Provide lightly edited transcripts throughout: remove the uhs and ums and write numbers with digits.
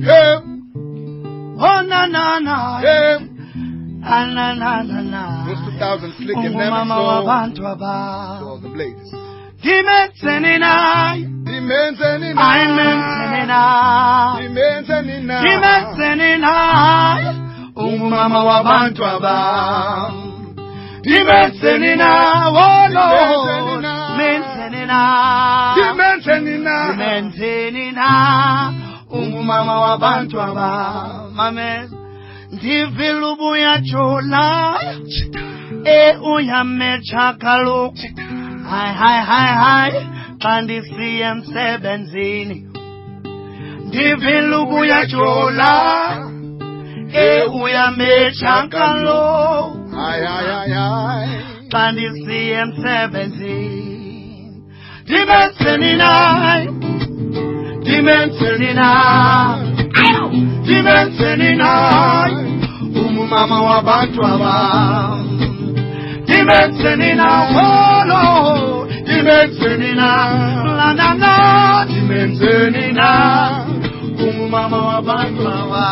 Yeah. Oh na na na. Yeah. Ah, na na na na. Those 2000 slick and never Mama so. wabantu aba. All the blades. Dimenseni na. Dimenseni na. Dimenseni na. Dimenseni na. Dimenseni na. Mama wabantu aba. Dimenseni na. Oh no. Dimenseni na. Dimenseni na. Dimenseni na. Mama wabantu aba. Mame. Ndivilubu ya chola. Uya mechakalo. Hi. Kandi CM17. Ndivilubu ya chola. Uya mechakalo. Hi. Kandi CM17. Dimenseni na. Dimenseni na. Dimenseni na. Mama wabantu aba. Dimenseni na. Oh no. Dimenseni na. La. Dimenseni na. Mama wabantu aba.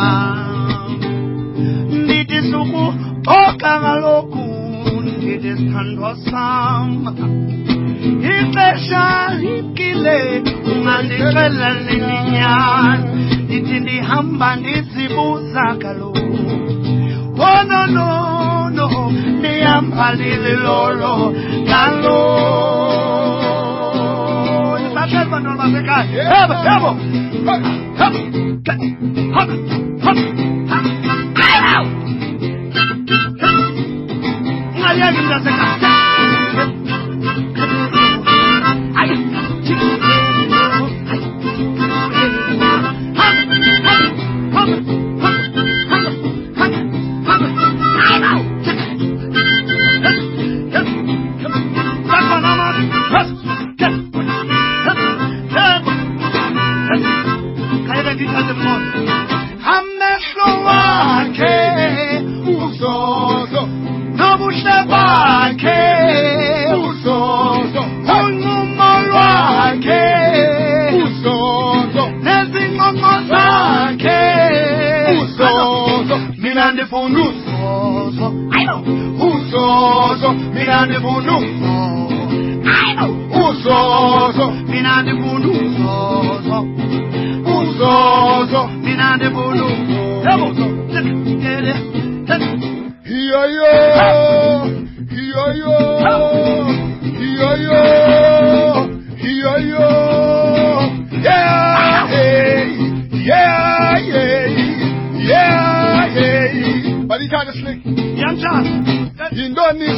Nditi suku toka ngaloku. Nditi stando sam. Ipesha hikile. Ungandikela ninyanya. Nditi hamba ndisibuza kalo. Oh no, niyampalile lolo kalo. Isakhelwa noma sekhaya. Yebo. Ngiyaki mntasekhaya.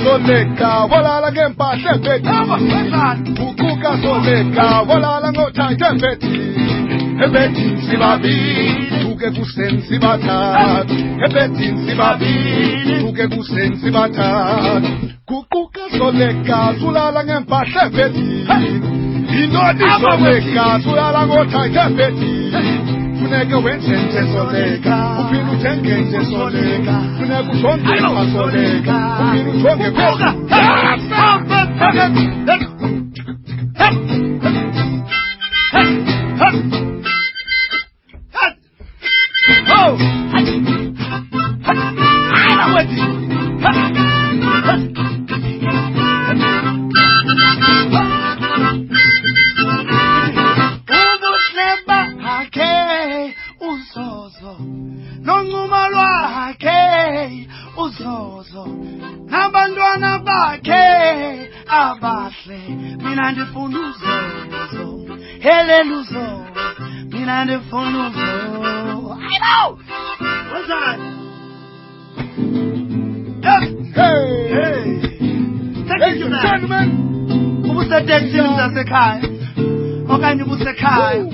Soleka, wala gempa tepeti. Ukuka soleka, wala ngota tepeti. Ebeti sibabi, uke kusen sibata. Ebeti sibabi, uke kusen sibata. Kukuka soleka, sulala gempa tepeti. Indoni soleka, sulala ngota tepeti. Funeka wensenze soleka, upilu tengenze soleka. Funeka ushonge soleka, upilu ushonge pesa. Nabandwana bakhe abahle mina ndifuna uzozo heleluzo mina ndifuna uzozo. I know what's that? Hey ladies and gentlemen, ubuseteksi mzasekhaya okanye ubusekhaya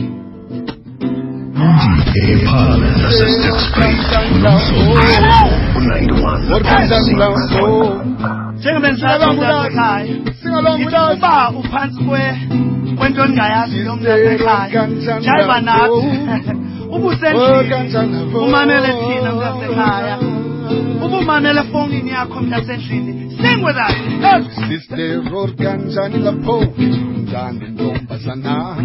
Uba uphansi kwento engayazi yomntasekhaya jayiba nathi ubusendlini umamele thina mntasekhaya ubumamele efowunini yakho mntasendlini. Sing with us. Sister road kanjani lapho kanjani ntombazana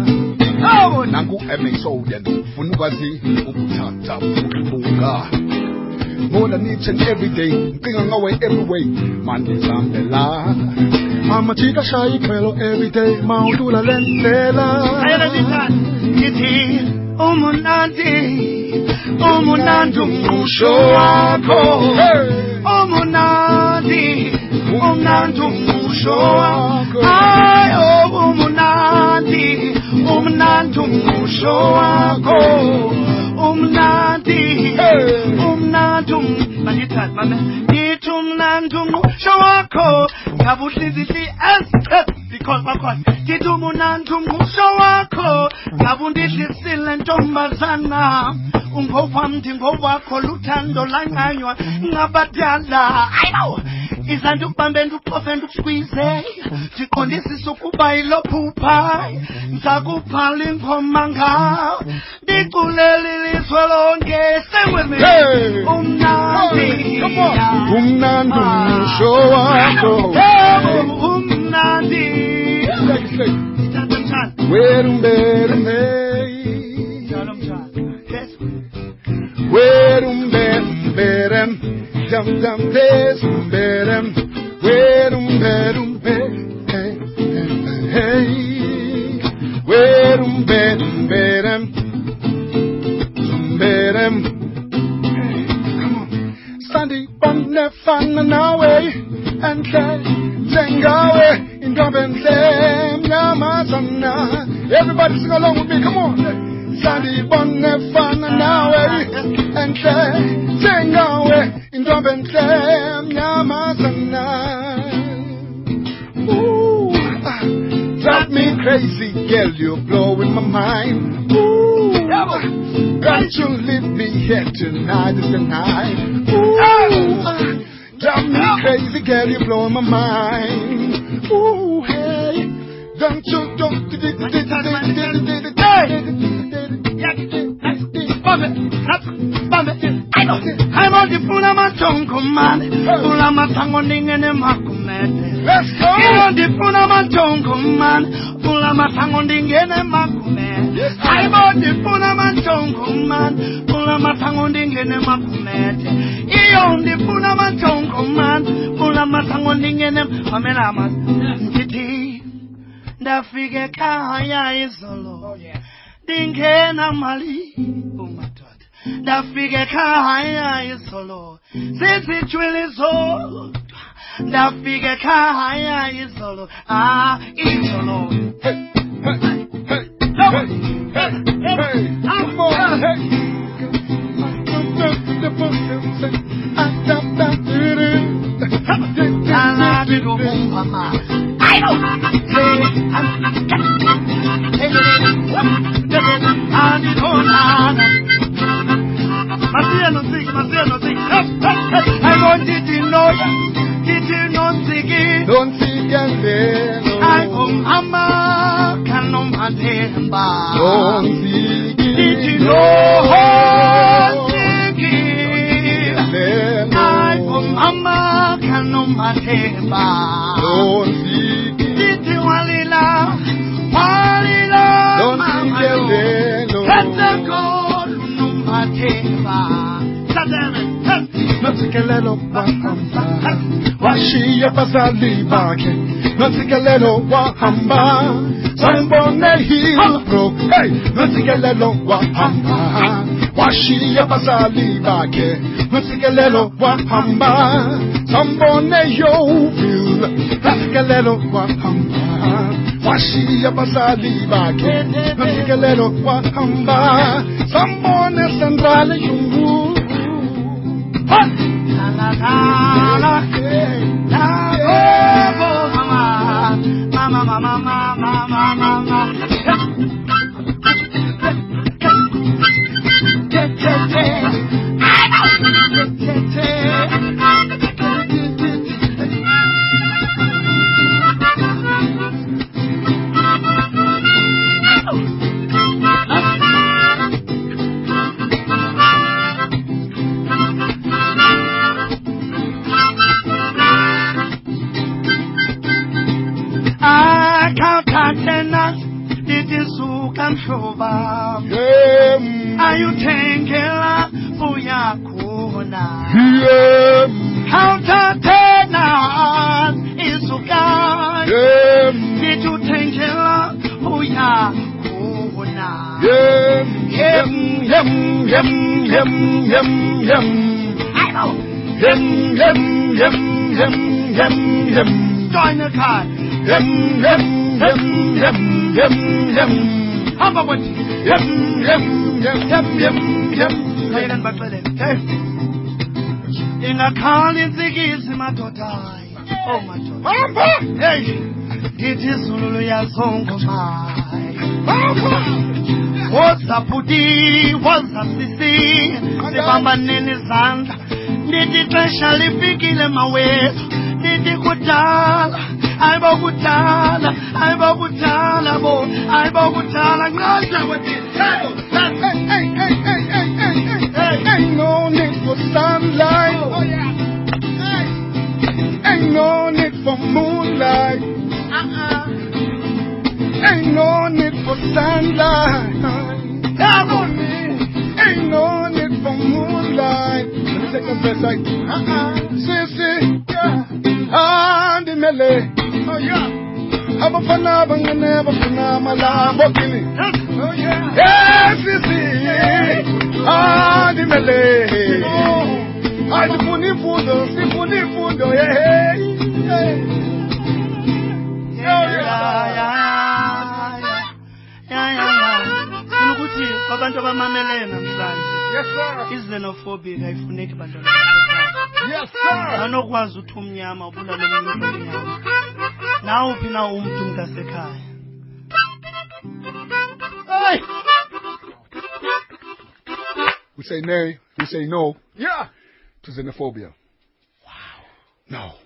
nangu MXO ufuna ukwazi ukuthatha ukubunga more than each and every day nginga ngawe every way manje zambela amachika shayi kwelo every day mawudula lendlela ayela ngithi umunandi umusho wakho umunandi umusho wakho ayo umunandi umusho wakho umnandi manithat mama nithi umnandi umusho wakho ngabuhlizihli esithe because bakhona nithi umnandi umusho wakho ngabundihlisile ntombazana ungowamthi ngowakho luthando langanywa ngabadala ayo izandu ukubambeni uqofeni ukusqueeze ndiqondisisa ukuba ilophupha ngizakuphala ingoma ngawo ndiculele ilizwe lonke sengwemi umnandi umnandi umusho wakho umnandi werumberumbe werumberumberem jam jam desumberem werumberumbe hey werumberumberem sumberem come on Sandy bonnefana nawe enhle zengawe indobenhle mnyamazana everybody sing along with me come on Sandy bonnefana nawe enhle zengawe indobenhle mnyamazana drive me crazy girl you're blowing my mind can't you leave me here tonight is the night drive me crazy girl you're blowing my mind hey don't you I'm on the Pula Matonko man, Pula Matangonding and a Makumet. Let's go! I'm on the Pula Matonko man, Pula Matangonding and a Makumet. I'm on the Pula Matonko man, Pula Matangonding and a Makumet. He on the Pula Matonko man, Pula Matangonding and a Mamelamas. Titi, the figure Kaya is solo. Dinkena Mali. Da figure kaya is solo. Since it really so. Da figure kaya is solo. Ah, it's solo. Hey, hey, hey, hey, hey, hey, come on, hey. Masiano sing. I want did you know sing? Don't sing again. I come Amma canon Matemba. Don't sing. Did you know sing? I come Amma canon Matemba. Don't sing. Did you Walila? Don't sing again. Nosikelelo wahamba Washia pasali bake Nosikelelo wahamba Sambone hill bro Hey Nosikelelo wahamba Washia pasali bake Nosikelelo wahamba Sambone yovil Nosikelelo wahamba Washia pasali bake Nosikelelo wahamba Sambone sandrale yungu La la la la la mama mshoba ayuthengela uyakhona hawuthathena izuka ngithuthengela uyakhona yem join the car hamba kwathi kayena baxele ingakhala intsikizi madoda oh madoda hey ndithi izulu luyazongomai woza bhuti woza sisi sibambaneni izandla ndithi ixesha lifikile mawethu ndithi kudala ayibokudala bo ayibokudala nqanda wathi ain't no need for sunlight ain't no need for moonlight ain't no need for sunlight ain't no need for moonlight. Let me take a verse like sissy andimele oh yeah abafana bangene bafuna malambo kini oh yeah yes sissy andimele sifuni fundo yeah ukuthi abantu abamamele namhlanje yes sir xenophobia ayifuneki bantwana yes sir anokwazi uthi umnyama ubulala umuntu omnyama nawe uphi na umuntu mntasekhaya hey we say nay we say no yeah to xenophobia wow no